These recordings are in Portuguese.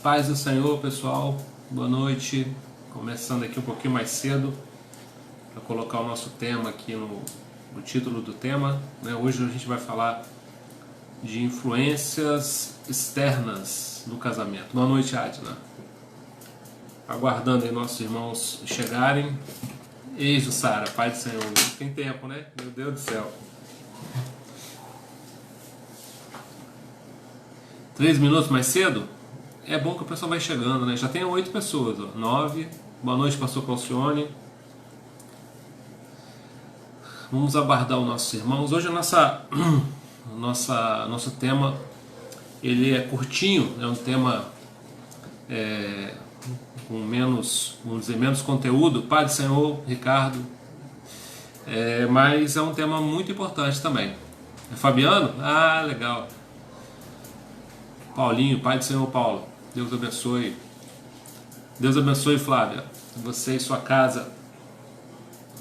Paz do Senhor, pessoal. Boa noite. Começando aqui um pouquinho mais cedo para colocar o nosso tema aqui no título do tema, né? Hoje a gente vai falar de influências externas no casamento. Boa noite, Adna. Aguardando aí nossos irmãos chegarem. Eijo, Sara, Pai do Senhor. Tem tempo, né? Meu Deus do céu. 3 minutos mais cedo? É bom que o pessoal vai chegando, né? Já tem 8 pessoas, ó. 9. Boa noite, pastor Calcione. Vamos aguardar os nossos irmãos. Hoje nosso tema ele é curtinho, é um tema com menos, vamos dizer, menos conteúdo. Pai do Senhor, Ricardo. Mas é um tema muito importante também. É Fabiano? Ah, legal. Paulinho, Pai do Senhor, Paulo. Deus abençoe. Deus abençoe, Flávia. Você e sua casa.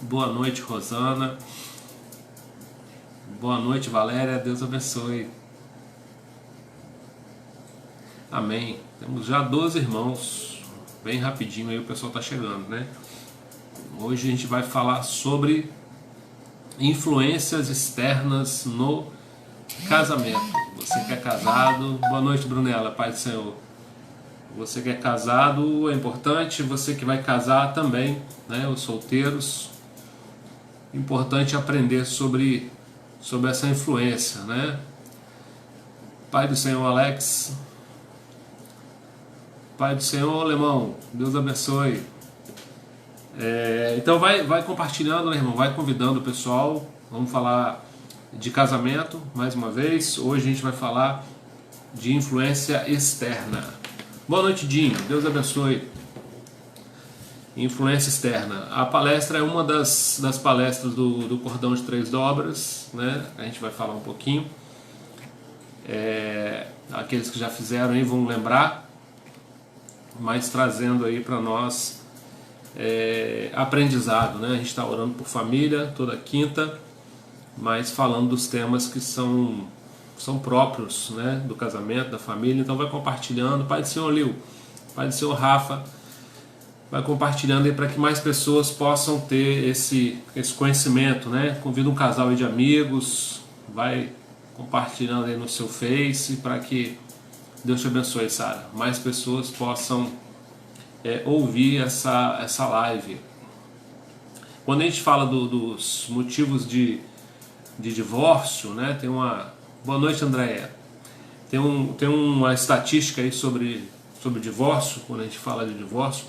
Boa noite, Rosana. Boa noite, Valéria. Deus abençoe. Amém. Temos já 12 irmãos. Bem rapidinho aí o pessoal está chegando, né? Hoje a gente vai falar sobre influências externas no casamento. Você que é casado. Boa noite, Brunella. Pai do Senhor. Você que é casado é importante, você que vai casar também, né? Os solteiros, importante aprender sobre essa influência, né? Pai do Senhor, Alex. Pai do Senhor, Alemão. Deus abençoe. Então vai compartilhando, né, irmão? Vai convidando o pessoal. Vamos falar de casamento mais uma vez. Hoje a gente vai falar de influência externa. Boa noite, Dinho. Deus abençoe. Influência externa. A palestra é uma das palestras do Cordão de Três Dobras, né? A gente vai falar um pouquinho. Aqueles que já fizeram aí vão lembrar, mas trazendo aí para nós aprendizado, né? A gente está orando por família toda quinta, mas falando dos temas que são próprios, né, do casamento, da família. Então vai compartilhando. Pai do Senhor Lil, Pai do Senhor Rafa, vai compartilhando aí para que mais pessoas possam ter esse conhecimento, né? Convida um casal aí de amigos, vai compartilhando aí no seu Face para que Deus te abençoe, Sara. Mais pessoas possam ouvir essa live. Quando a gente fala dos motivos de divórcio, né? Tem uma... Boa noite, Andréia. Tem uma estatística aí sobre divórcio, quando a gente fala de divórcio.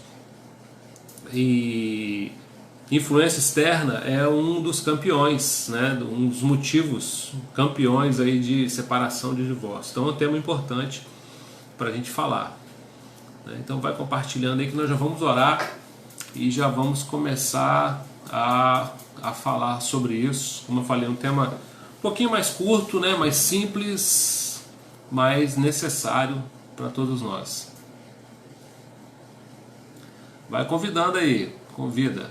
E influência externa é um dos campeões, né? Um dos motivos campeões aí de separação, de divórcio. Então é um tema importante para a gente falar, né? Então vai compartilhando aí que nós já vamos orar e já vamos começar a falar sobre isso. Como eu falei, um tema um pouquinho mais curto, né? Mais simples, mas necessário para todos nós. Vai convidando aí, convida.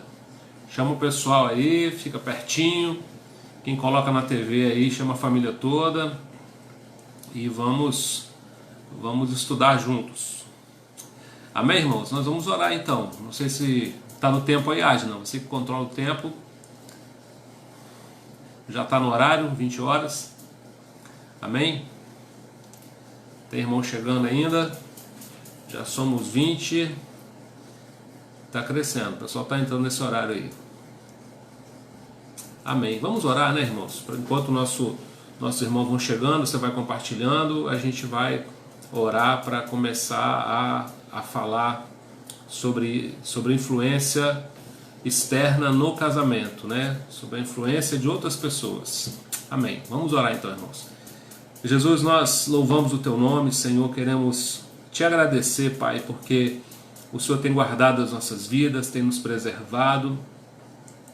Chama o pessoal aí, fica pertinho. Quem coloca na TV aí, chama a família toda. E vamos estudar juntos. Amém, irmãos? Nós vamos orar então. Não sei se está no tempo aí, Adna. Você que controla o tempo. Já está no horário, 20 horas. Amém? Tem irmão chegando ainda. Já somos 20. Está crescendo. O pessoal está entrando nesse horário aí. Amém. Vamos orar, né, irmãos? Enquanto nossos irmãos vão chegando, você vai compartilhando, a gente vai orar para começar a falar sobre influência externa no casamento, né? Sobre a influência de outras pessoas. Amém. Vamos orar então, irmãos. Jesus, nós louvamos o Teu nome, Senhor, queremos Te agradecer, Pai, porque o Senhor tem guardado as nossas vidas, tem nos preservado,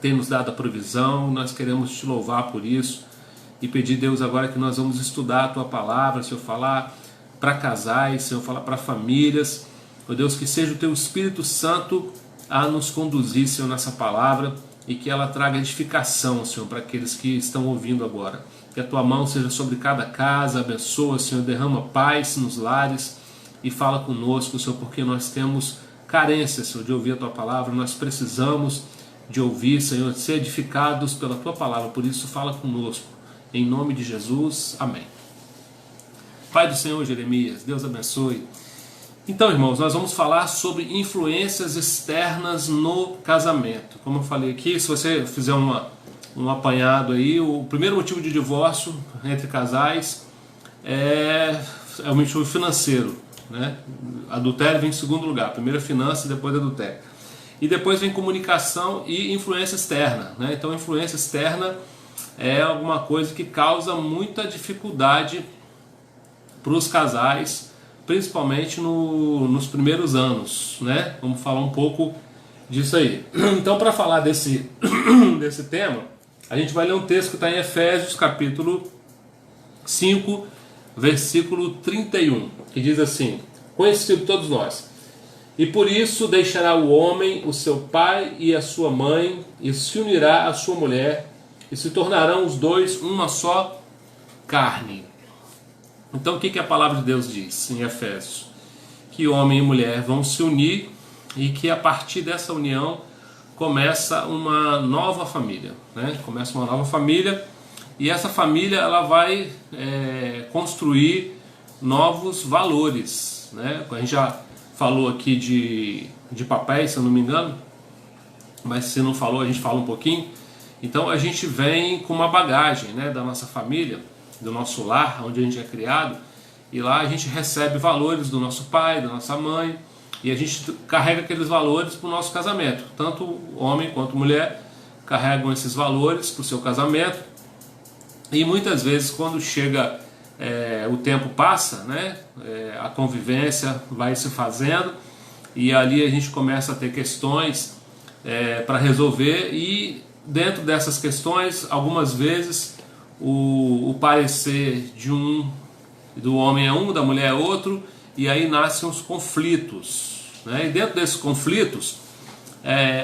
tem nos dado a provisão. Nós queremos Te louvar por isso e pedir, Deus, agora que nós vamos estudar a Tua palavra, Senhor, falar para casais, Senhor, falar para famílias. Ó Deus, que seja o Teu Espírito Santo a nos conduzir, Senhor, nessa palavra e que ela traga edificação, Senhor, para aqueles que estão ouvindo agora. Que a Tua mão seja sobre cada casa, abençoa, Senhor, derrama paz nos lares, e fala conosco, Senhor, porque nós temos carência, Senhor, de ouvir a Tua palavra, nós precisamos de ouvir, Senhor, de ser edificados pela Tua palavra, por isso fala conosco, em nome de Jesus, amém. Pai do Senhor Jeremias, Deus abençoe. Então, irmãos, nós vamos falar sobre influências externas no casamento. Como eu falei aqui, se você fizer um apanhado aí, o primeiro motivo de divórcio entre casais é o motivo financeiro, né? Adultério vem em segundo lugar, primeiro é finança e depois adultério. E depois vem comunicação e influência externa, né? Então, influência externa é alguma coisa que causa muita dificuldade para os casais, principalmente nos primeiros anos, né? Vamos falar um pouco disso aí. Então, para falar desse tema, a gente vai ler um texto que está em Efésios, capítulo 5, versículo 31, que diz assim: conhecido todos nós, e por isso deixará o homem o seu pai e a sua mãe, e se unirá à sua mulher, e se tornarão os dois uma só carne. Então, o que a palavra de Deus diz em Efésios? Que homem e mulher vão se unir e que a partir dessa união começa uma nova família, né? Começa uma nova família, e essa família ela vai construir novos valores, né? A gente já falou aqui de papéis, se eu não me engano, mas se não falou, a gente fala um pouquinho. Então a gente vem com uma bagagem, né, da nossa família, do nosso lar, onde a gente é criado, e lá a gente recebe valores do nosso pai, da nossa mãe, e a gente carrega aqueles valores para o nosso casamento. Tanto homem quanto mulher carregam esses valores para o seu casamento, e muitas vezes quando chega o tempo passa, né, a convivência vai se fazendo, e ali a gente começa a ter questões para resolver, e dentro dessas questões, algumas vezes o parecer do homem é um, da mulher é outro, e aí nascem os conflitos, né? E dentro desses conflitos,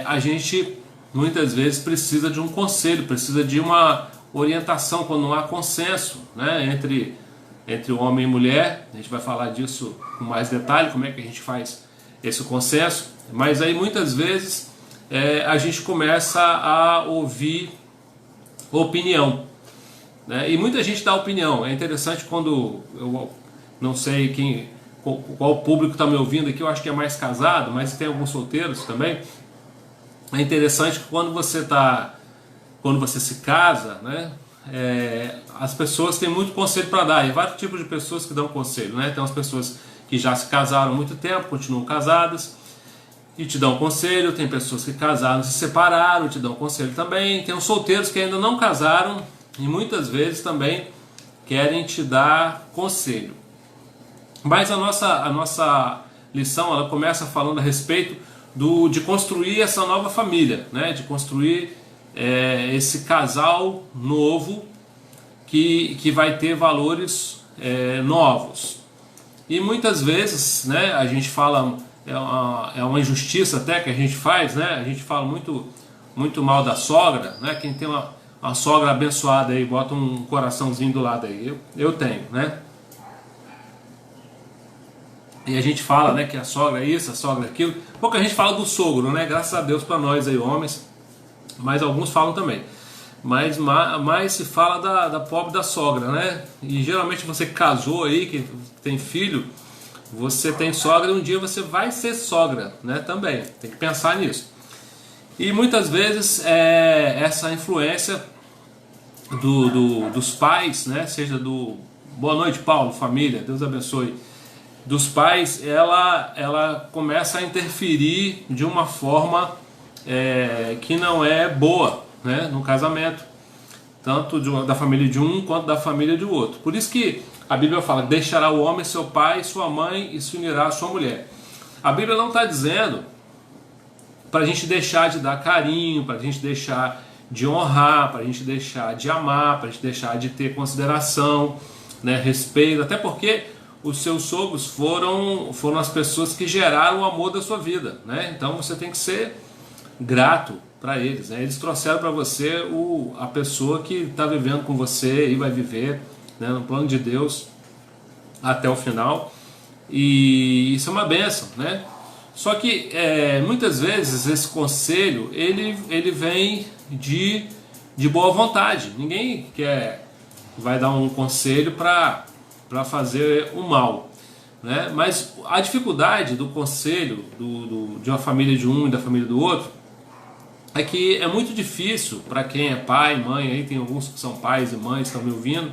a gente muitas vezes precisa de um conselho, precisa de uma orientação quando não há consenso, né, entre o homem e mulher. A gente vai falar disso com mais detalhe, como é que a gente faz esse consenso, mas aí muitas vezes a gente começa a ouvir opinião, né? E muita gente dá opinião. É interessante quando, eu não sei qual público está me ouvindo aqui, eu acho que é mais casado, mas tem alguns solteiros também. É interessante que quando você se casa, né, as pessoas têm muito conselho para dar, e vários tipos de pessoas que dão conselho, né? Tem umas pessoas que já se casaram há muito tempo, continuam casadas e te dão conselho. Tem pessoas que casaram, se separaram e te dão conselho também. Tem os solteiros que ainda não casaram e muitas vezes também querem te dar conselho. Mas a nossa lição ela começa falando a respeito de construir essa nova família, né? De construir esse casal novo que vai ter valores novos. E muitas vezes, né, a gente fala, é uma injustiça até que a gente faz, né? A gente fala muito mal da sogra, né? Quem tem uma sogra abençoada aí, bota um coraçãozinho do lado aí. Eu tenho, né? E a gente fala, né, que a sogra é isso, a sogra é aquilo. Pouca gente fala do sogro, né? Graças a Deus para nós aí, homens. Mas alguns falam também. Mas mais se fala da pobre da sogra, né? E geralmente você que casou aí, que tem filho, você tem sogra e um dia você vai ser sogra, né? Também, tem que pensar nisso. E muitas vezes essa influência dos pais, né? Seja do boa noite, Paulo, família, Deus abençoe, dos pais, ela começa a interferir de uma forma que não é boa, né, no casamento, tanto da família de um quanto da família do outro. Por isso que a Bíblia fala: deixará o homem seu pai e sua mãe e se unirá à sua mulher. A Bíblia não está dizendo para a gente deixar de dar carinho, para a gente deixar de honrar, para a gente deixar de amar, para a gente deixar de ter consideração, né, respeito, até porque os seus sogros foram as pessoas que geraram o amor da sua vida, né? Então você tem que ser grato para eles, né? Eles trouxeram para você a pessoa que está vivendo com você e vai viver, né, no plano de Deus até o final. E isso é uma bênção, né? Só que muitas vezes esse conselho ele vem de boa vontade. Ninguém vai dar um conselho para fazer o mal, né? Mas a dificuldade do conselho de uma família de um e da família do outro é que é muito difícil para quem é pai, mãe, aí tem alguns que são pais e mães que estão me ouvindo,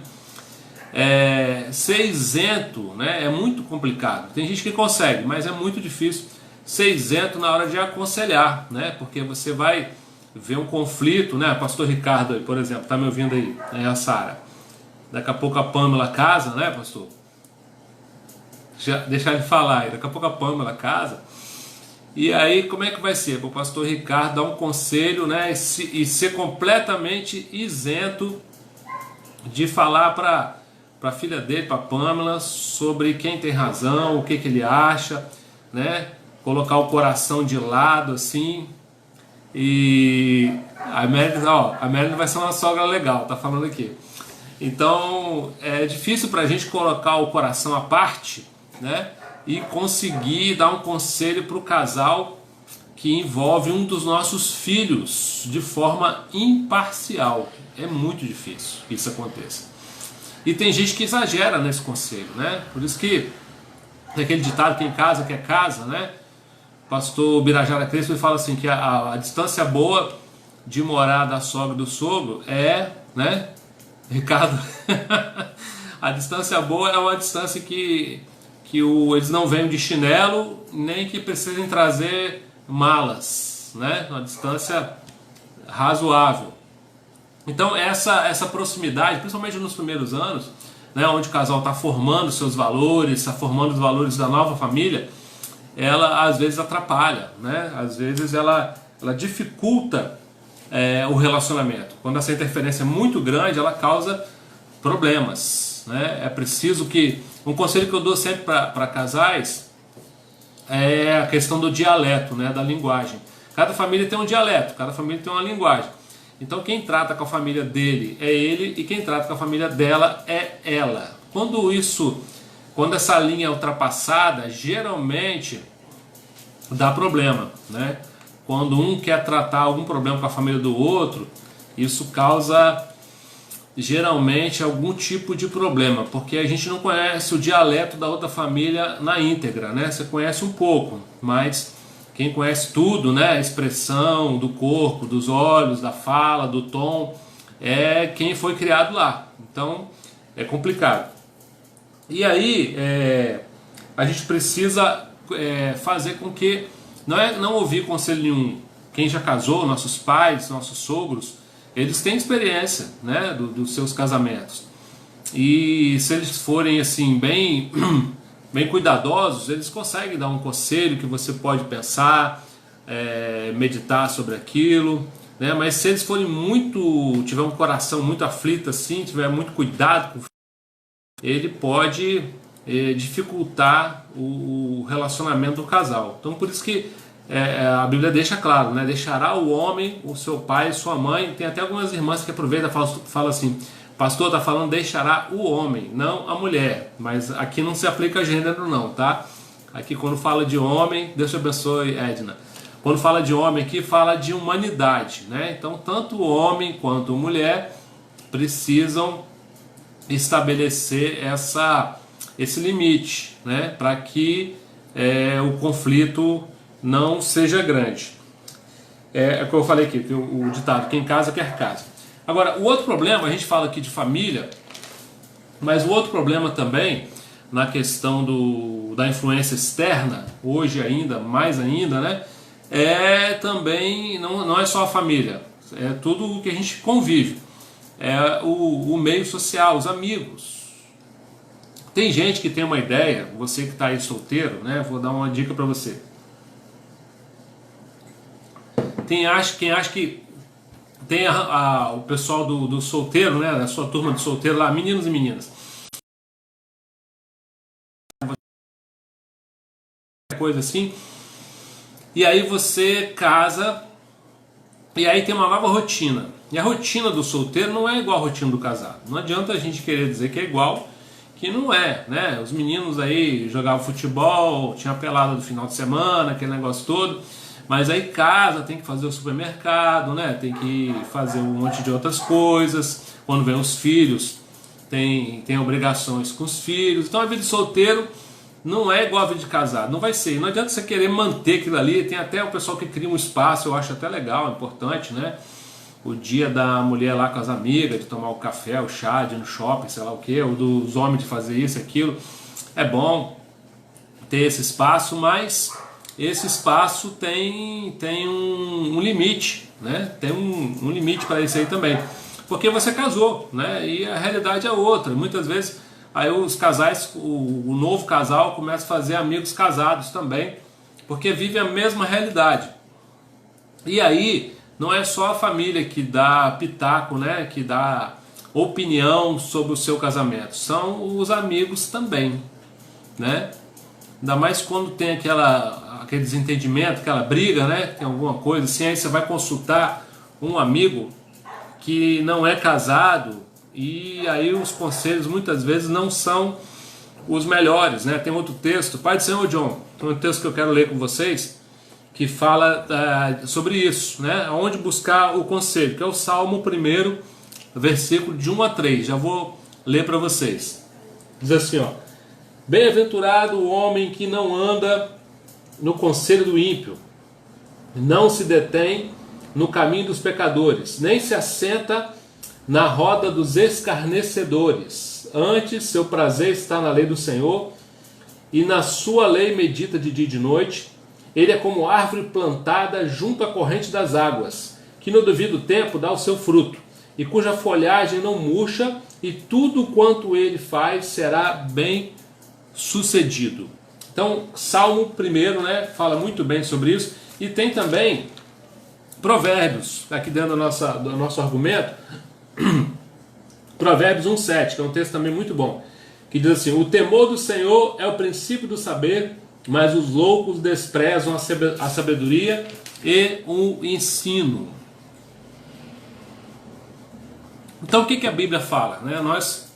ser isento, né? É muito complicado. Tem gente que consegue, mas é muito difícil ser isento na hora de aconselhar, né? Porque você vai ver um conflito, né? Pastor Ricardo, aí, por exemplo, está me ouvindo aí, né? A Sara. Daqui a pouco a Pâmela casa, né, pastor? Deixar ele falar aí. Daqui a pouco a Pâmela casa. E aí, como é que vai ser? Para o pastor Ricardo dar um conselho, né? E ser completamente isento de falar para a filha dele, para a Pâmela, sobre quem tem razão, o que ele acha, né? Colocar o coração de lado, assim. E a Mary vai ser uma sogra legal, tá falando aqui. Então é difícil para a gente colocar o coração à parte, né? E conseguir dar um conselho para o casal que envolve um dos nossos filhos de forma imparcial. É muito difícil que isso aconteça. E tem gente que exagera nesse conselho, né? Por isso que tem aquele ditado: quem casa quer casa, né? O pastor Birajara Crespo fala assim que a distância boa de morar da sogra e do sogro né, Ricardo? A distância boa é uma distância que eles não venham de chinelo, nem que precisem trazer malas, né? Uma distância razoável. Então essa proximidade, principalmente nos primeiros anos, né, onde o casal está formando seus valores, está formando os valores da nova família, ela às vezes atrapalha, né? Às vezes ela dificulta o relacionamento. Quando essa interferência é muito grande, ela causa problemas, né? É preciso que... Um conselho que eu dou sempre para casais é a questão do dialeto, né? Da linguagem. Cada família tem um dialeto, cada família tem uma linguagem. Então quem trata com a família dele é ele e quem trata com a família dela é ela. Quando essa linha é ultrapassada, geralmente dá problema, né? Quando um quer tratar algum problema com a família do outro, isso causa geralmente algum tipo de problema, porque a gente não conhece o dialeto da outra família na íntegra, né? Você conhece um pouco, mas quem conhece tudo, né? A expressão do corpo, dos olhos, da fala, do tom, é quem foi criado lá. Então é complicado. E aí a gente precisa fazer com que não ouvir conselho nenhum. Quem já casou, nossos pais, nossos sogros, eles têm experiência, né, dos seus casamentos. E se eles forem assim bem cuidadosos, eles conseguem dar um conselho que você pode pensar, meditar sobre aquilo, né? Mas se eles forem tiver um coração muito aflito assim, tiver muito cuidado com, ele pode dificultar o relacionamento do casal. Então por isso que a Bíblia deixa claro, né? Deixará o homem, o seu pai e sua mãe. Tem até algumas irmãs que aproveitam e falam assim: pastor, está falando deixará o homem, não a mulher. Mas aqui não se aplica gênero não, tá? Aqui quando fala de homem, Deus te abençoe, Edna. Quando fala de homem aqui, fala de humanidade, né? Então tanto o homem quanto a mulher precisam estabelecer esse limite, né? Para que o conflito não seja grande. É o que eu falei aqui, o ditado: quem casa quer casa. Agora, o outro problema, a gente fala aqui de família, mas o outro problema também, na questão da influência externa, hoje ainda, mais ainda, né? Também, não é só a família, é tudo o que a gente convive, o meio social, os amigos. Tem gente que tem uma ideia, você que está aí solteiro, né? Vou dar uma dica para você. Quem acha que tem o pessoal do solteiro, né, da sua turma de solteiro lá, meninos e meninas, coisa assim, e aí você casa e aí tem uma nova rotina, e a rotina do solteiro não é igual à rotina do casado. Não adianta a gente querer dizer que é igual que não é, né? Os meninos aí jogavam futebol, tinha a pelada do final de semana, aquele negócio todo, mas aí casa, tem que fazer o supermercado, né? Tem que fazer um monte de outras coisas. Quando vem os filhos, tem obrigações com os filhos. Então a vida de solteiro não é igual a vida de casado, não vai ser. Não adianta você querer manter aquilo ali. Tem até o pessoal que cria um espaço, eu acho até legal, importante, né? O dia da mulher lá com as amigas, de tomar o café, o chá, de ir no shopping, sei lá o que, ou dos homens de fazer isso, aquilo. É bom ter esse espaço, mas esse espaço tem um limite, né? Tem um limite para isso aí também. Porque você casou, né? E a realidade é outra. Muitas vezes aí os casais, o novo casal começa a fazer amigos casados também, porque vive a mesma realidade. E aí não é só a família que dá pitaco, né? Que dá opinião sobre o seu casamento, são os amigos também, né? Ainda mais quando tem aquele desentendimento, aquela briga, né? Tem alguma coisa assim, aí você vai consultar um amigo que não é casado, e aí os conselhos muitas vezes não são os melhores, né? Tem outro texto, Pai do Senhor John, tem um texto que eu quero ler com vocês, que fala sobre isso, né? Onde buscar o conselho, que é o Salmo 1, versículo de 1 a 3, já vou ler para vocês. Diz assim, ó: Bem-aventurado o homem que não anda no conselho do ímpio, não se detém no caminho dos pecadores, nem se assenta na roda dos escarnecedores. Antes, seu prazer está na lei do Senhor, e na sua lei medita de dia e de noite. Ele é como árvore plantada junto à corrente das águas, que no devido tempo dá o seu fruto, e cuja folhagem não murcha, e tudo quanto ele faz será bem sucedido. Então, Salmo 1, né, fala muito bem sobre isso, e tem também Provérbios, aqui dentro do nosso argumento, Provérbios 1,7, que é um texto também muito bom, que diz assim: o temor do Senhor é o princípio do saber, mas os loucos desprezam a sabedoria e o ensino. Então o que a Bíblia fala? Né? Nós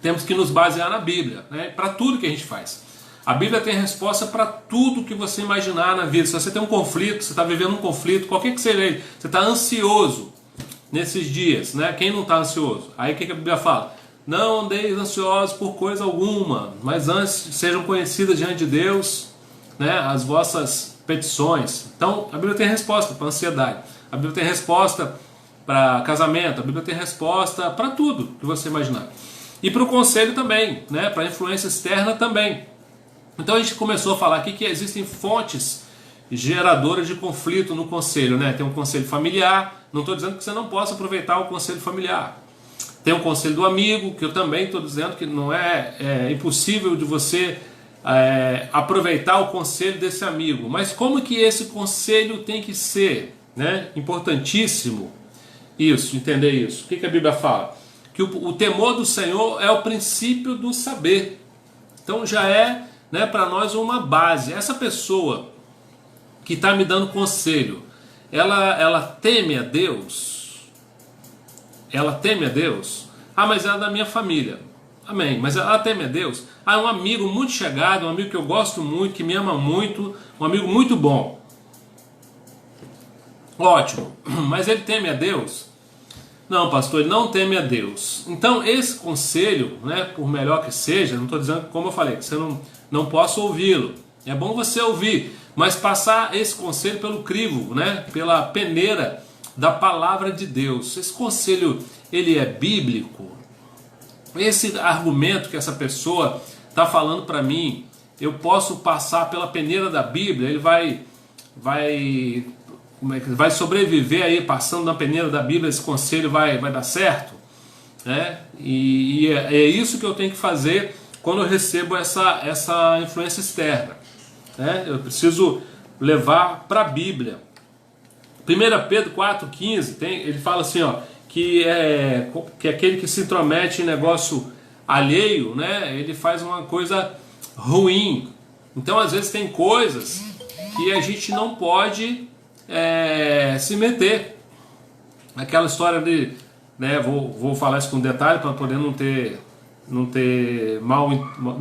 temos que nos basear na Bíblia, né? Para tudo que a gente faz. A Bíblia tem resposta para tudo que você imaginar na vida. Se você tem um conflito, você está vivendo um conflito, qualquer que seja ele, você está ansioso nesses dias, né? Quem não está ansioso? Aí o que a Bíblia fala? Não andeis ansiosos por coisa alguma, mas antes sejam conhecidas diante de Deus, né, as vossas petições. Então a Bíblia tem resposta para ansiedade, a Bíblia tem resposta para casamento, a Bíblia tem resposta para tudo que você imaginar. E para o conselho também, né, para a influência externa também. Então a gente começou a falar aqui que existem fontes geradoras de conflito no conselho, né? Tem um conselho familiar, não estou dizendo que você não possa aproveitar o conselho familiar. Tem um conselho do amigo, que eu também estou dizendo que não é impossível de você aproveitar o conselho desse amigo. Mas como que esse conselho tem que ser, né? Importantíssimo isso, entender isso. O que a Bíblia fala? Que o temor do Senhor é o princípio do saber. Então já é, né, para nós uma base. Essa pessoa que está me dando conselho, ela teme a Deus? Ela teme a Deus? Ah, mas ela é da minha família. Amém. Mas ela teme a Deus? Ah, é um amigo muito chegado, um amigo que eu gosto muito, que me ama muito, um amigo muito bom. Ótimo. Mas ele teme a Deus? Não, pastor, ele não teme a Deus. Então esse conselho, né, por melhor que seja, não estou dizendo, como eu falei, que você não possa ouvi-lo. É bom você ouvir, mas passar esse conselho pelo crivo, né, pela peneira da palavra de Deus. Esse conselho, ele é bíblico? Esse argumento que essa pessoa está falando para mim, eu posso passar pela peneira da Bíblia? Ele vai sobreviver aí passando na peneira da Bíblia? Esse conselho vai dar certo? Né? E é isso que eu tenho que fazer quando eu recebo essa influência externa. Né? Eu preciso levar para a Bíblia. 1 Pedro 4,15, ele fala assim, ó, que aquele que se intromete em negócio alheio, né, ele faz uma coisa ruim. Então às vezes tem coisas que a gente não pode se meter. Aquela história de, né, vou falar isso com detalhe para poder não ter não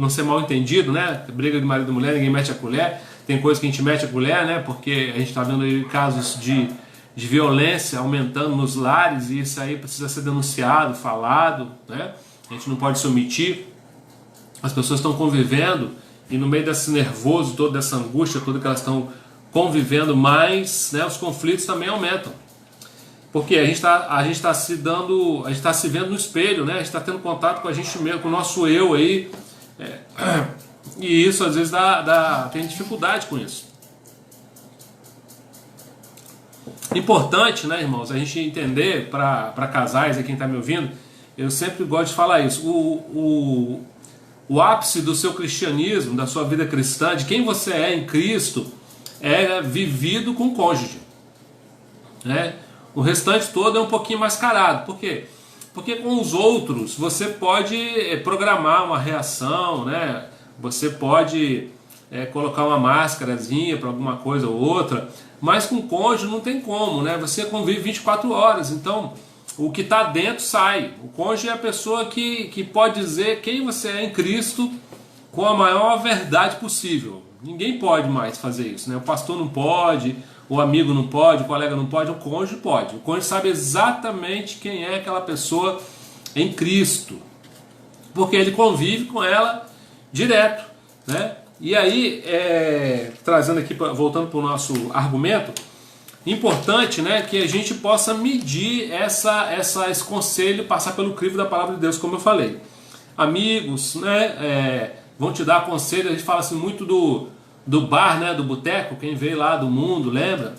ser mal entendido, né? Briga de marido e mulher, ninguém mete a colher. Tem coisa que a gente mete a colher, né? Porque a gente está vendo aí casos de violência aumentando nos lares, e isso aí precisa ser denunciado, falado, né? A gente não pode se omitir. As pessoas estão convivendo, e no meio desse nervoso, toda dessa angústia, toda que elas estão convivendo, mais, né, os conflitos também aumentam. Porque a gente está se vendo no espelho, né? A gente está tendo contato com a gente mesmo, com o nosso eu aí, e isso às vezes tem dificuldade com isso. Importante, né, irmãos, a gente entender, para casais, quem está me ouvindo, eu sempre gosto de falar isso, o ápice do seu cristianismo, da sua vida cristã, de quem você é em Cristo, é vivido com o cônjuge, né? O restante todo é um pouquinho mascarado. Por quê? Porque com os outros você pode programar uma reação, né? Você pode colocar uma máscarazinha para alguma coisa ou outra, mas com o cônjuge não tem como, né? Você convive 24 horas, então o que está dentro sai. O cônjuge é a pessoa que pode dizer quem você é em Cristo com a maior verdade possível. Ninguém pode mais fazer isso, né? O pastor não pode, o amigo não pode, o colega não pode, o cônjuge pode. O cônjuge sabe exatamente quem é aquela pessoa em Cristo, porque ele convive com ela direto, né? E aí, trazendo aqui, voltando para o nosso argumento, importante, né, que a gente possa medir esse conselho, passar pelo crivo da palavra de Deus, como eu falei. Amigos, né, vão te dar conselho. A gente fala assim muito do bar, né, do boteco. Quem veio lá do mundo, lembra?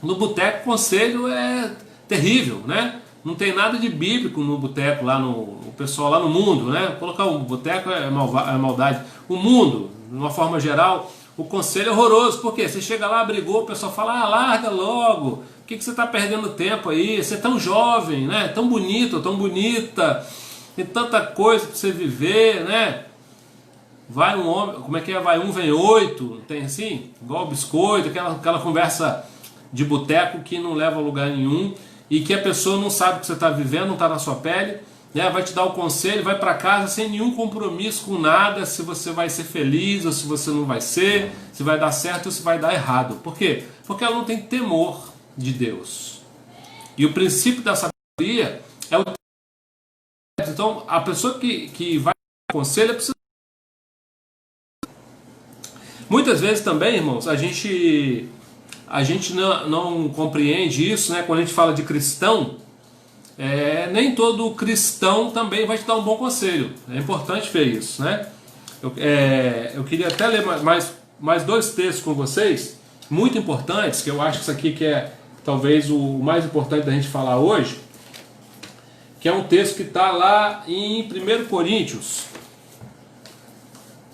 No boteco, conselho é terrível, né? Não tem nada de bíblico no boteco, o pessoal lá no mundo, né? Colocar um boteco é maldade. O mundo, de uma forma geral, o conselho é horroroso. Por quê? Você chega lá, brigou, o pessoal fala, larga logo, o que você está perdendo tempo aí? Você é tão jovem, né? Tão bonito, tão bonita, tem tanta coisa para você viver, né? Vai um homem, como é que é? Vai um, vem oito, tem assim? Igual biscoito, aquela conversa de boteco que não leva a lugar nenhum, e que a pessoa não sabe o que você está vivendo, não está na sua pele, né? Vai te dar o conselho, vai para casa sem nenhum compromisso com nada, se você vai ser feliz ou se você não vai ser, se vai dar certo ou se vai dar errado. Por quê? Porque ela não tem temor de Deus. E o princípio da sabedoria é o... Então, a pessoa que vai dar conselho precisa... Muitas vezes também, irmãos, a gente não compreende isso, né? Quando a gente fala de cristão, nem todo cristão também vai te dar um bom conselho. É importante ver isso, né? Eu queria até ler mais dois textos com vocês, muito importantes, que eu acho que isso aqui que é talvez o mais importante da gente falar hoje, que é um texto que está lá em 1 Coríntios.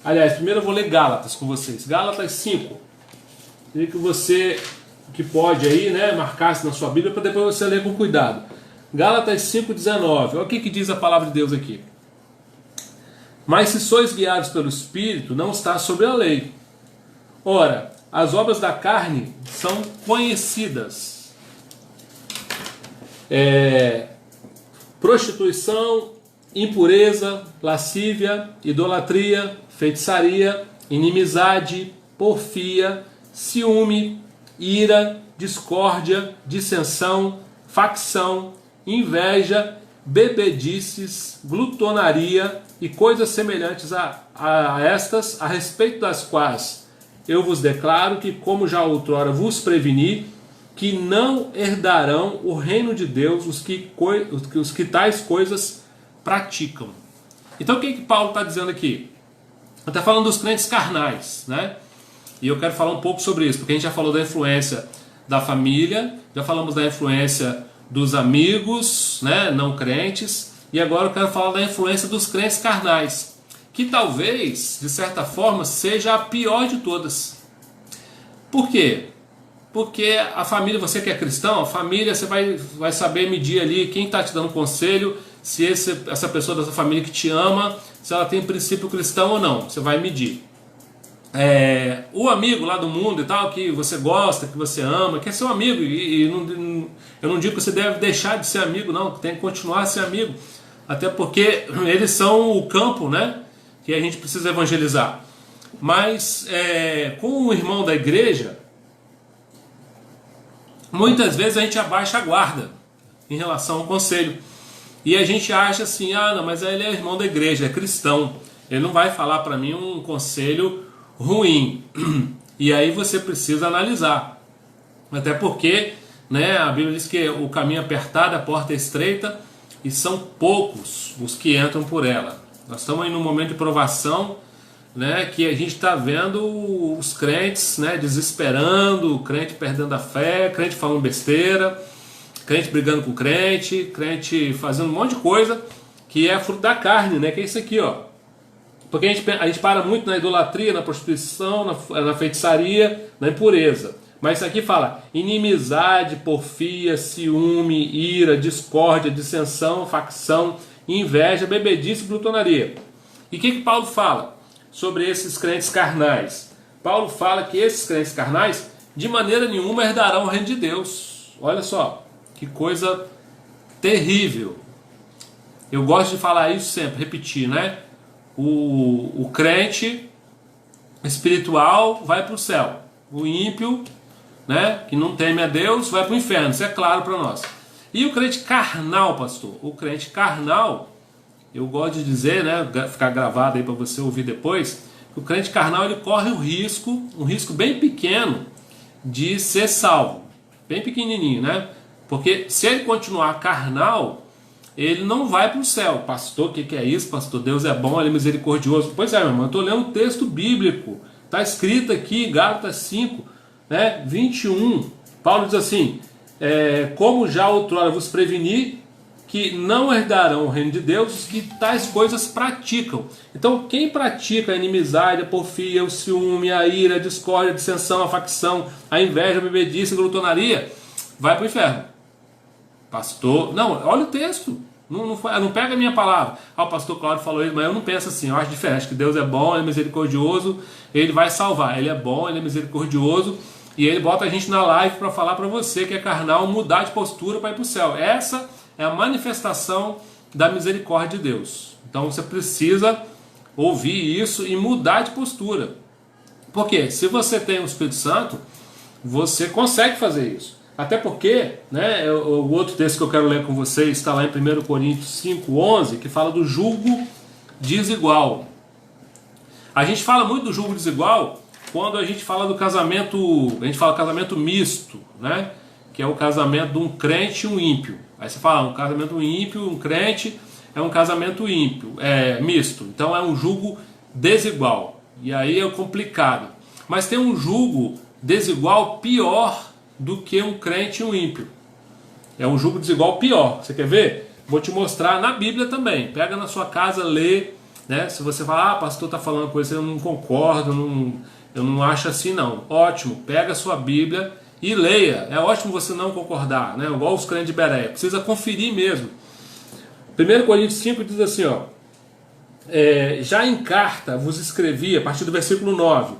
Aliás, primeiro eu vou ler Gálatas com vocês. Gálatas 5. Queria que você, que pode aí, né, marcasse na sua Bíblia para depois você ler com cuidado. Gálatas 5,19. Olha o que diz a palavra de Deus aqui. Mas se sois guiados pelo Espírito, não está sobre a lei. Ora, as obras da carne são conhecidas. Prostituição, impureza, lascívia, idolatria, feitiçaria, inimizade, porfia, ciúme, ira, discórdia, dissensão, facção, inveja, bebedices, glutonaria e coisas semelhantes a estas, a respeito das quais eu vos declaro que, como já outrora vos preveni, que não herdarão o reino de Deus os que tais coisas praticam. Então o que Paulo está dizendo aqui? Está falando dos crentes carnais, né? E eu quero falar um pouco sobre isso, porque a gente já falou da influência da família, já falamos da influência dos amigos, né, não crentes, e agora eu quero falar da influência dos crentes carnais, que talvez, de certa forma, seja a pior de todas. Por quê? Porque a família, você que é cristão, a família, você vai saber medir ali quem está te dando conselho, se essa pessoa da sua família que te ama, se ela tem princípio cristão ou não, você vai medir. O amigo lá do mundo e tal, que você gosta, que você ama, que é seu amigo, eu não digo que você deve deixar de ser amigo, não, tem que continuar a ser amigo, até porque eles são o campo, né, que a gente precisa evangelizar. Mas com o irmão da igreja, muitas vezes a gente abaixa a guarda em relação ao conselho. E a gente acha assim, não, mas ele é irmão da igreja, é cristão. Ele não vai falar para mim um conselho ruim. E aí você precisa analisar. Até porque, né, a Bíblia diz que o caminho é apertado, a porta é estreita, e são poucos os que entram por ela. Nós estamos aí num momento de provação, né, que a gente está vendo os crentes, né, desesperando, crente perdendo a fé, crente falando besteira, crente brigando com crente fazendo um monte de coisa que é fruto da carne, né, que é isso aqui, ó. Porque a gente para muito na idolatria, na prostituição, na feitiçaria, na impureza. Mas isso aqui fala inimizade, porfia, ciúme, ira, discórdia, dissensão, facção, inveja, bebedice e glutonaria. E o que Paulo fala sobre esses crentes carnais? Paulo fala que esses crentes carnais de maneira nenhuma herdarão o reino de Deus. Olha só, que coisa terrível. Eu gosto de falar isso sempre, repetir, né? O crente espiritual vai para o céu. O ímpio, né, que não teme a Deus, vai para o inferno. Isso é claro para nós. E o crente carnal, pastor? O crente carnal, eu gosto de dizer, né, ficar gravado aí para você ouvir depois, que o crente carnal ele corre um risco bem pequeno de ser salvo. Bem pequenininho, né? Porque se ele continuar carnal, ele não vai para o céu. Pastor, o que é isso? Pastor, Deus é bom, ele é misericordioso. Pois é, meu irmão, eu estou lendo um texto bíblico. Está escrito aqui, Gálatas 5, né, 21. Paulo diz assim, como já outrora vos preveni, que não herdarão o reino de Deus os que tais coisas praticam. Então, quem pratica a inimizade, a porfia, o ciúme, a ira, a discórdia, a dissensão, a facção, a inveja, a bebedice, a glutonaria, vai para o inferno. Pastor, não, olha o texto, não pega a minha palavra. O pastor Cláudio falou isso, mas eu não penso assim, eu acho diferente, que Deus é bom, ele é misericordioso, ele vai salvar, ele é bom, ele é misericordioso, e ele bota a gente na live para falar para você que é carnal, mudar de postura para ir para o céu. Essa é a manifestação da misericórdia de Deus. Então você precisa ouvir isso e mudar de postura. Porque se você tem o Espírito Santo, você consegue fazer isso. Até porque, né, o outro texto que eu quero ler com vocês está lá em 1 Coríntios 5:11, que fala do julgo desigual. A gente fala muito do julgo desigual quando a gente fala do casamento, a gente fala casamento misto, né, que é o casamento de um crente e um ímpio. Aí você fala, um casamento ímpio, um crente, é um casamento ímpio, misto. Então é um julgo desigual. E aí é complicado. Mas tem um julgo desigual pior do que um crente e um ímpio. É um julgo desigual pior. Você quer ver? Vou te mostrar na Bíblia também. Pega na sua casa, lê, né? Se você falar, pastor está falando coisa, eu não concordo, eu não acho assim não. Ótimo, pega a sua Bíblia e leia. É ótimo você não concordar, né? Igual os crentes de Bereia. Precisa conferir mesmo. 1 Coríntios 5 diz assim, ó, já em carta vos escrevi, a partir do versículo 9,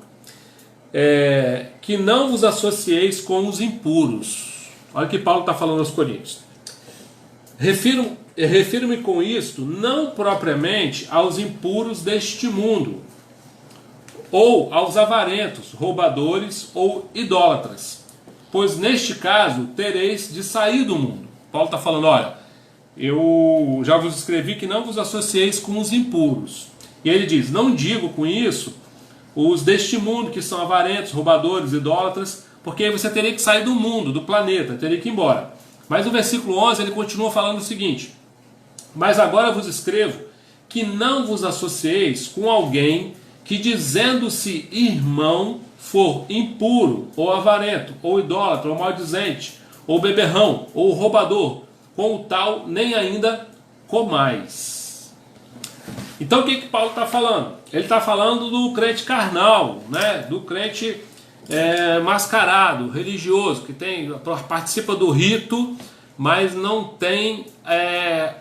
que não vos associeis com os impuros. Olha o que Paulo está falando aos Coríntios. Refiro-me com isto não propriamente aos impuros deste mundo, ou aos avarentos, roubadores ou idólatras, pois neste caso tereis de sair do mundo. Paulo está falando, olha, eu já vos escrevi que não vos associeis com os impuros. E ele diz, não digo com isso os deste mundo, que são avarentos, roubadores, idólatras, porque aí você teria que sair do mundo, do planeta, teria que ir embora. Mas no versículo 11 ele continua falando o seguinte, mas agora vos escrevo que não vos associeis com alguém que, dizendo-se irmão, for impuro, ou avarento, ou idólatra, ou maldizente, ou beberrão, ou roubador, com o tal nem ainda comais. Então o que Paulo está falando? Ele está falando do crente carnal, né? Do crente mascarado, religioso, que participa do rito, mas não tem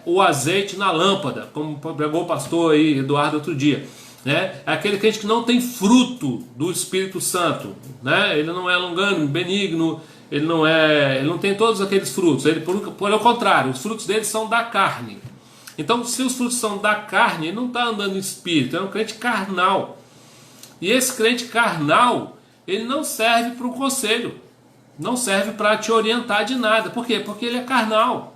o azeite na lâmpada, como pregou o pastor aí, Eduardo, outro dia. Né? É aquele crente que não tem fruto do Espírito Santo, né? Ele não é longânimo, benigno, ele não tem todos aqueles frutos, ele, pelo contrário, os frutos dele são da carne. Então, se os frutos são da carne, ele não está andando em espírito, é um crente carnal. E esse crente carnal, ele não serve para o conselho, não serve para te orientar de nada. Por quê? Porque ele é carnal.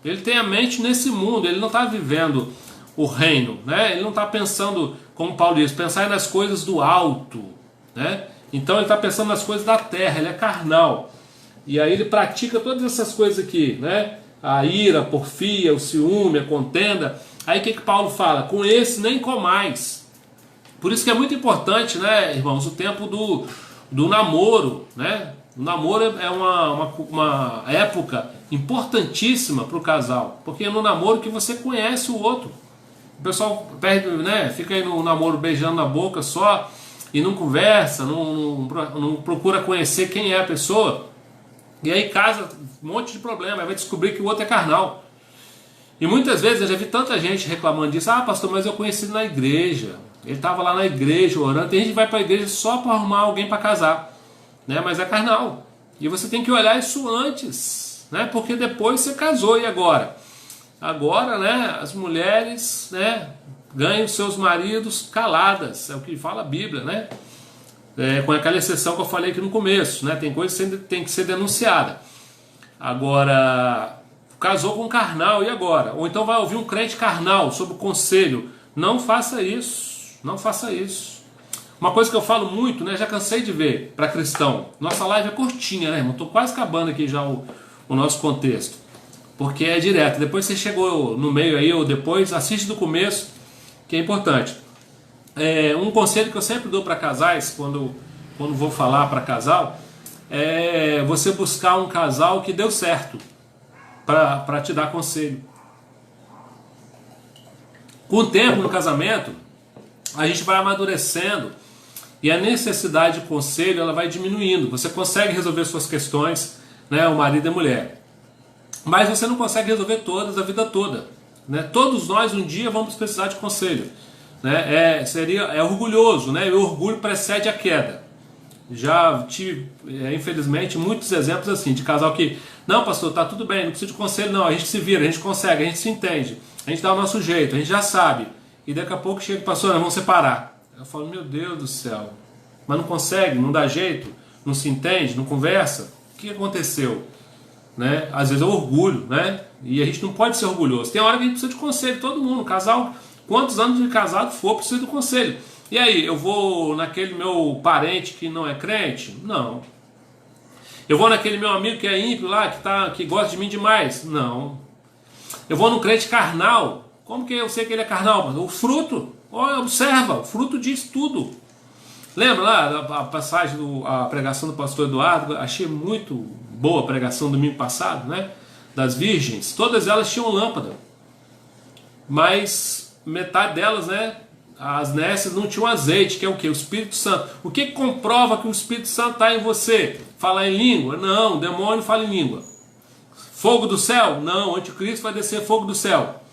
Ele tem a mente nesse mundo, ele não está vivendo o reino, né? Ele não está pensando, como Paulo diz, pensar nas coisas do alto, né? Então ele está pensando nas coisas da terra, ele é carnal. E aí ele pratica todas essas coisas aqui, né? A ira, a porfia, o ciúme, a contenda. Aí o que Paulo fala? Com esse nem comais. Por isso que é muito importante, né, irmãos, o tempo do namoro, né? O namoro é uma época importantíssima para o casal, porque é no namoro que você conhece o outro. O pessoal perde, né, fica aí no namoro beijando na boca só e não conversa, não procura conhecer quem é a pessoa. E aí casa um monte de problema, aí vai descobrir que o outro é carnal. E muitas vezes eu já vi tanta gente reclamando disso. Ah, pastor, mas eu conheci ele na igreja. Ele estava lá na igreja orando. Tem gente que vai para a igreja só para arrumar alguém para casar, né? Mas é carnal. E você tem que olhar isso antes, né? Porque depois você casou. E agora? Agora, né, as mulheres, né, ganham seus maridos caladas. É o que fala a Bíblia, né? Com aquela exceção que eu falei aqui no começo, né? Tem coisa que tem que ser denunciada. Agora, casou com um carnal, e agora? Ou então vai ouvir um crente carnal sobre o conselho. Não faça isso, não faça isso. Uma coisa que eu falo muito, né? Já cansei de ver para cristão. Nossa live é curtinha, né, irmão? Estou quase acabando aqui já o nosso contexto. Porque é direto. Depois você chegou no meio aí, ou depois, assiste do começo, que é importante. Um conselho que eu sempre dou para casais, quando vou falar para casal, é você buscar um casal que deu certo, para te dar conselho. Com o tempo no casamento, a gente vai amadurecendo e a necessidade de conselho ela vai diminuindo. Você consegue resolver suas questões, né, o marido e a mulher, mas você não consegue resolver todas a vida toda, né? Todos nós um dia vamos precisar de conselho, né? É orgulhoso, né? O orgulho precede a queda. Já tive, infelizmente, muitos exemplos assim, de casal que, não, pastor, tá tudo bem, não precisa de conselho, não, a gente se vira, a gente consegue, a gente se entende, a gente dá o nosso jeito, a gente já sabe. E daqui a pouco chega, pastor, nós vamos separar. Eu falo, meu Deus do céu, mas não consegue, não dá jeito, não se entende, não conversa. O que aconteceu? Né? Às vezes é orgulho, né? E a gente não pode ser orgulhoso. Tem hora que a gente precisa de conselho, todo mundo, casal, quantos anos de casado for, precisa do conselho. E aí, eu vou naquele meu parente que não é crente? Não. Eu vou naquele meu amigo que é ímpio lá, que gosta de mim demais? Não. Eu vou no crente carnal? Como que eu sei que ele é carnal? O fruto, olha, observa, o fruto diz tudo. Lembra lá a passagem, a pregação do pastor Eduardo? Achei muito boa a pregação do domingo passado, né? Das virgens. Todas elas tinham lâmpada, mas metade delas, né? As nécias não tinham azeite, que é o que? O Espírito Santo. O que comprova que o Espírito Santo está em você? Falar em língua? Não, o demônio fala em língua. Fogo do céu? Não, o anticristo vai descer fogo do céu.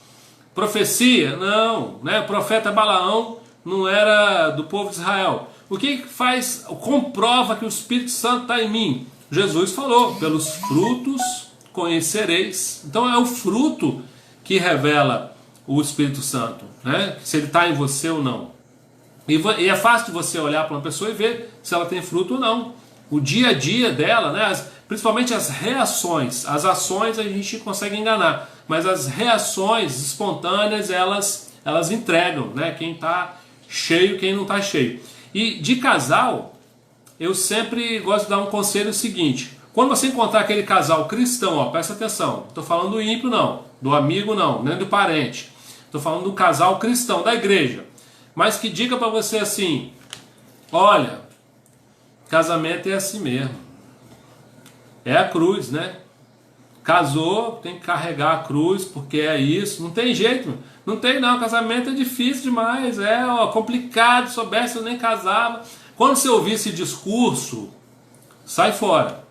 Profecia? Não, né? O profeta Balaão não era do povo de Israel. O que faz, comprova que o Espírito Santo está em mim? Jesus falou, pelos frutos conhecereis. Então é o fruto que revela o Espírito Santo, né? Se ele está em você ou não. E é fácil de você olhar para uma pessoa e ver se ela tem fruto ou não. O dia a dia dela, né? Principalmente as reações. As ações a gente consegue enganar, mas as reações espontâneas elas entregam, né? Quem está cheio, quem não está cheio. E de casal, eu sempre gosto de dar um conselho seguinte: quando você encontrar aquele casal cristão, ó, presta atenção, não estou falando do ímpio não, do amigo não, nem do parente, estou falando do casal cristão, da igreja, mas que diga para você assim: olha, casamento é assim mesmo, é a cruz, né? Casou, tem que carregar a cruz, porque é isso, não tem jeito, não tem não, casamento é difícil demais, complicado, soubesse eu nem casava. Quando você ouvir esse discurso, sai fora.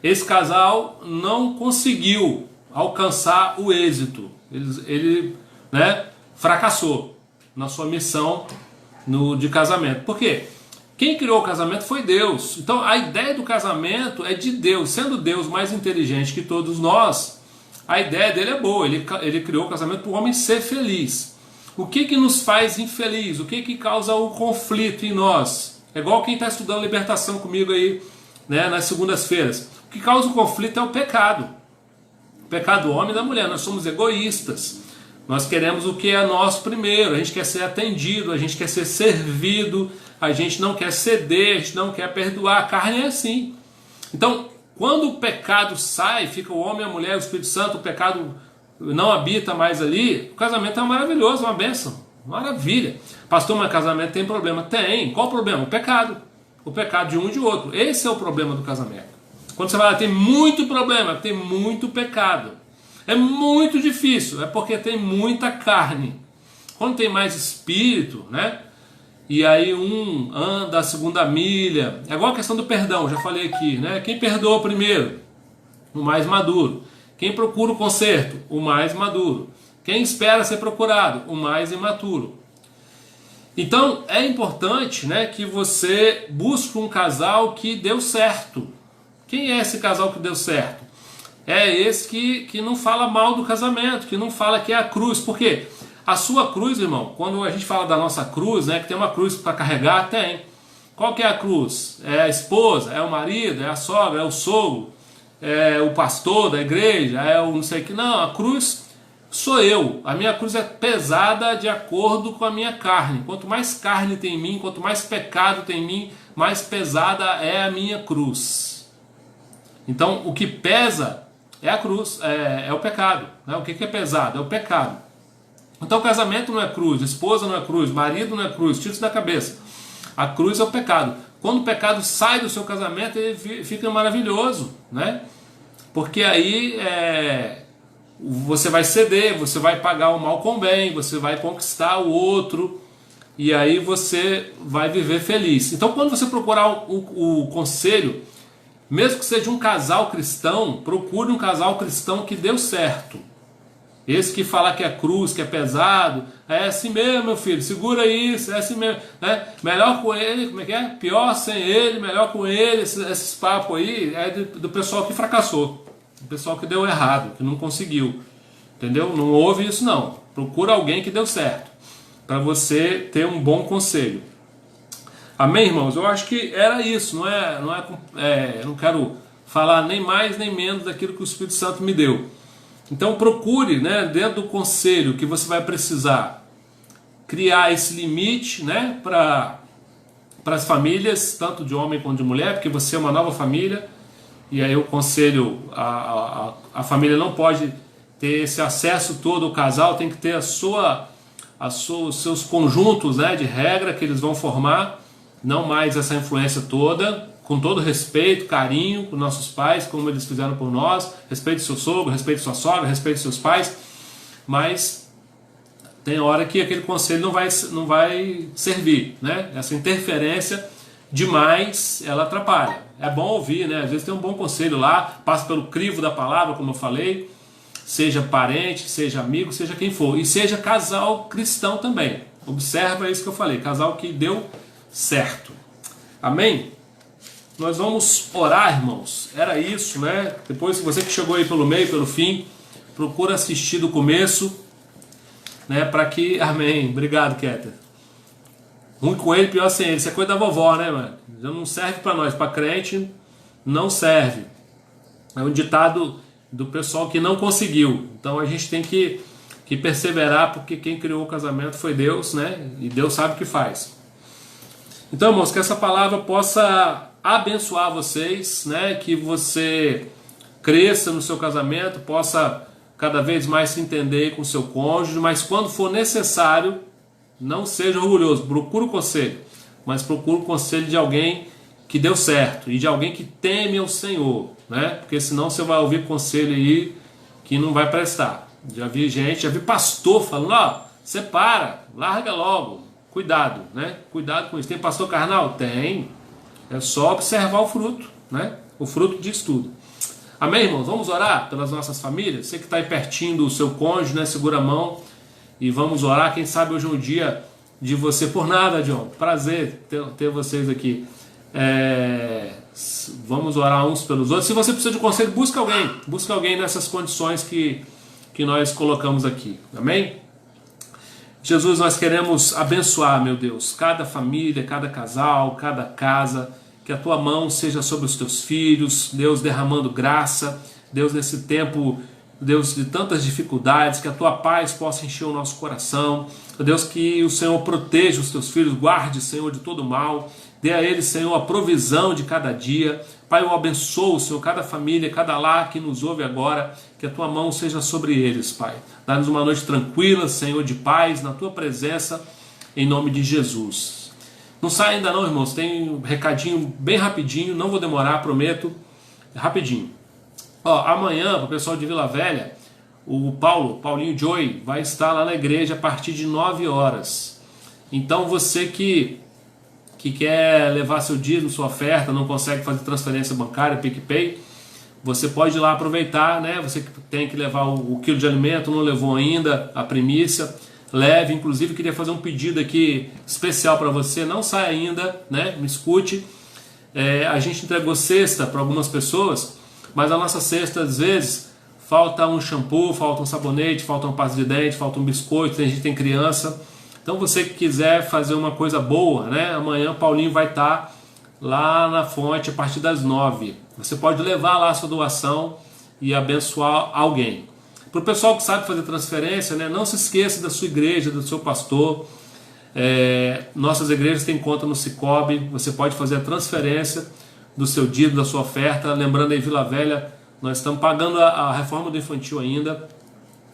Esse casal não conseguiu alcançar o êxito, ele né, fracassou na sua missão de casamento. Por quê? Quem criou o casamento foi Deus. Então a ideia do casamento é de Deus. Sendo Deus mais inteligente que todos nós, A ideia dele é boa, ele criou o casamento para o homem ser feliz. O que nos faz infeliz? O que causa o conflito em nós? É igual quem está estudando libertação comigo aí, né, nas segundas-feiras. O que causa o conflito é o pecado. O pecado do homem e da mulher. Nós somos egoístas. Nós queremos o que é nosso primeiro. A gente quer ser atendido, a gente quer ser servido, a gente não quer ceder, a gente não quer perdoar. A carne é assim. Então, quando o pecado sai, fica o homem, a mulher, o Espírito Santo, o pecado não habita mais ali, o casamento é maravilhoso, uma bênção, maravilha. Pastor, mas casamento tem problema? Tem. Qual o problema? O pecado. O pecado de um e de outro. Esse é o problema do casamento. Quando você fala, tem muito problema, tem muito pecado. É muito difícil, é porque tem muita carne. Quando tem mais espírito, né? E aí um anda a segunda milha. É igual a questão do perdão, já falei aqui, né? Quem perdoa primeiro? O mais maduro. Quem procura o conserto? O mais maduro. Quem espera ser procurado? O mais imaturo. Então é importante, né, que você busque um casal que deu certo. Quem é esse casal que deu certo? É esse que não fala mal do casamento, que não fala que é a cruz. Por quê? A sua cruz, irmão, quando a gente fala da nossa cruz, né, que tem uma cruz para carregar, tem. Qual que é a cruz? É a esposa, é o marido, é a sogra, é o sogro, é o pastor da igreja, é o não sei o que. Não, a cruz sou eu. A minha cruz é pesada de acordo com a minha carne. Quanto mais carne tem em mim, quanto mais pecado tem em mim, mais pesada é a minha cruz. Então, o que pesa é a cruz, é o pecado. Né? O que é pesado? É o pecado. Então, o casamento não é cruz, esposa não é cruz, marido não é cruz, tira isso da cabeça. A cruz é o pecado. Quando o pecado sai do seu casamento, ele fica maravilhoso, né? Porque aí você vai ceder, você vai pagar o mal com o bem, você vai conquistar o outro, e aí você vai viver feliz. Então, quando você procurar o conselho, mesmo que seja um casal cristão, procure um casal cristão que deu certo. Esse que fala que é cruz, que é pesado, é assim mesmo, meu filho, segura isso, é assim mesmo, né? Melhor com ele, como é que é? Pior sem ele, melhor com ele, esses papos aí é do pessoal que fracassou, do pessoal que deu errado, que não conseguiu, entendeu? Não houve isso não, procura alguém que deu certo, para você ter um bom conselho. Amém, irmãos? Eu acho que era isso, não quero falar nem mais nem menos daquilo que o Espírito Santo me deu. Então procure, né, dentro do conselho que você vai precisar criar esse limite, né, para as famílias, tanto de homem quanto de mulher, porque você é uma nova família, e aí o conselho, a família não pode ter esse acesso todo, o casal tem que ter os seus conjuntos, né, de regra que eles vão formar, não mais essa influência toda, com todo respeito, carinho com nossos pais, como eles fizeram por nós, respeite seu sogro, respeite sua sogra, respeite seus pais, mas tem hora que aquele conselho não vai servir, né? Essa interferência demais, ela atrapalha. É bom ouvir, né? Às vezes tem um bom conselho lá, passa pelo crivo da palavra, como eu falei, seja parente, seja amigo, seja quem for, e seja casal cristão também. Observa isso que eu falei, casal que deu certo. Amém? Nós vamos orar, irmãos. Era isso, né? Depois, você que chegou aí pelo meio, pelo fim, procura assistir do começo, né? Para que... Amém. Obrigado, Keter. Ruim com ele, pior sem ele. Isso é coisa da vovó, né, mano? Já não serve para nós. Para crente, não serve. É um ditado do pessoal que não conseguiu. Então, a gente tem que perseverar, porque quem criou o casamento foi Deus, né? E Deus sabe o que faz. Então, irmãos, que essa palavra possa abençoar vocês, né? Que você cresça no seu casamento, possa cada vez mais se entender com o seu cônjuge, mas quando for necessário, não seja orgulhoso, procure o conselho, mas procure o conselho de alguém que deu certo e de alguém que teme ao Senhor, né? Porque senão você vai ouvir conselho aí que não vai prestar. Já vi pastor falando, ó, separa, larga logo, cuidado, né? Cuidado com isso. Tem pastor carnal? Tem. É só observar o fruto, né? O fruto diz tudo. Amém, irmãos? Vamos orar pelas nossas famílias? Você que está aí pertinho do seu cônjuge, né? Segura a mão e vamos orar. Quem sabe hoje é um dia de você... Por nada, John. Prazer ter vocês aqui. Vamos orar uns pelos outros. Se você precisa de conselho, busca alguém nessas condições que nós colocamos aqui. Amém? Jesus, nós queremos abençoar, meu Deus, cada família, cada casal, cada casa, que a tua mão seja sobre os teus filhos, Deus, derramando graça, Deus, nesse tempo, Deus, de tantas dificuldades, que a tua paz possa encher o nosso coração, Deus, que o Senhor proteja os teus filhos, guarde, Senhor, de todo mal, dê a eles, Senhor, a provisão de cada dia. Pai, eu abençoo, Senhor, cada família, cada lar que nos ouve agora, que a tua mão seja sobre eles, Pai. Dá-nos uma noite tranquila, Senhor, de paz, na tua presença, em nome de Jesus. Não sai ainda não, irmãos, tem um recadinho bem rapidinho, não vou demorar, prometo, rapidinho. Amanhã, para o pessoal de Vila Velha, o Paulinho Joy, vai estar lá na igreja a partir de 9 horas. Então você que quer levar seu dízimo, sua oferta, não consegue fazer transferência bancária, PicPay, você pode ir lá aproveitar, né? Você que tem que levar o quilo de alimento, não levou ainda a primícia, leve. Inclusive queria fazer um pedido aqui especial para você, não sai ainda, né? Me escute. A gente entregou cesta para algumas pessoas, mas a nossa cesta às vezes falta um shampoo, falta um sabonete, falta uma pasta de dente, falta um biscoito, a gente tem criança. Então você que quiser fazer uma coisa boa, né? Amanhã Paulinho vai estar lá na fonte a partir das 9. Você pode levar lá a sua doação e abençoar alguém. Para o pessoal que sabe fazer transferência, né? Não se esqueça da sua igreja, do seu pastor. Nossas igrejas têm conta no Sicoob. Você pode fazer a transferência do seu dízimo, da sua oferta. Lembrando aí, Vila Velha, nós estamos pagando a reforma do infantil ainda.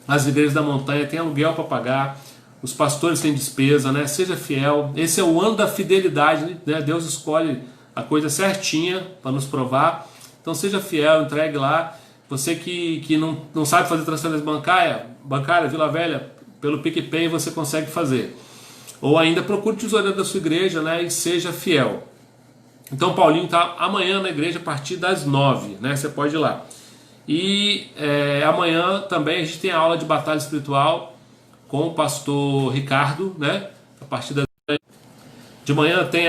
As igrejas da montanha têm aluguel para pagar. Os pastores têm despesa, né? Seja fiel. Esse é o ano da fidelidade, né? Deus escolhe a coisa certinha para nos provar. Então seja fiel, entregue lá. Você que não sabe fazer transferência bancária, Vila Velha, pelo PicPay você consegue fazer. Ou ainda procure o tesoureiro da sua igreja, né? E seja fiel. Então Paulinho está amanhã na igreja a partir das 9, né? Você pode ir lá. E amanhã também a gente tem a aula de batalha espiritual com o pastor Ricardo, né? A partir de manhã tem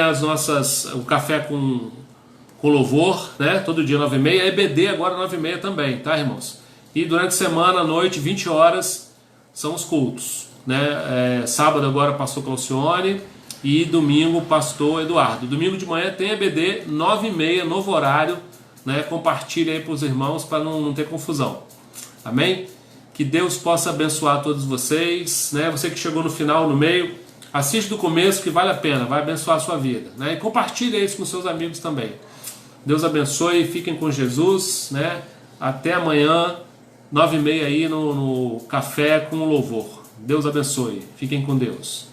o café com louvor, né? Todo dia 9h30, EBD agora 9h30 também, tá, irmãos? E durante a semana, à noite, 20 horas, são os cultos, né? Sábado agora pastor Claucione e domingo pastor Eduardo. Domingo de manhã tem EBD 9h30, novo horário, né? Compartilhe aí para os irmãos para não ter confusão. Amém? Que Deus possa abençoar todos vocês, né? Você que chegou no final, no meio, assiste do começo que vale a pena, vai abençoar a sua vida, né? E compartilhe isso com seus amigos também. Deus abençoe, fiquem com Jesus, né? Até amanhã, 9h30 aí no café com louvor. Deus abençoe, fiquem com Deus.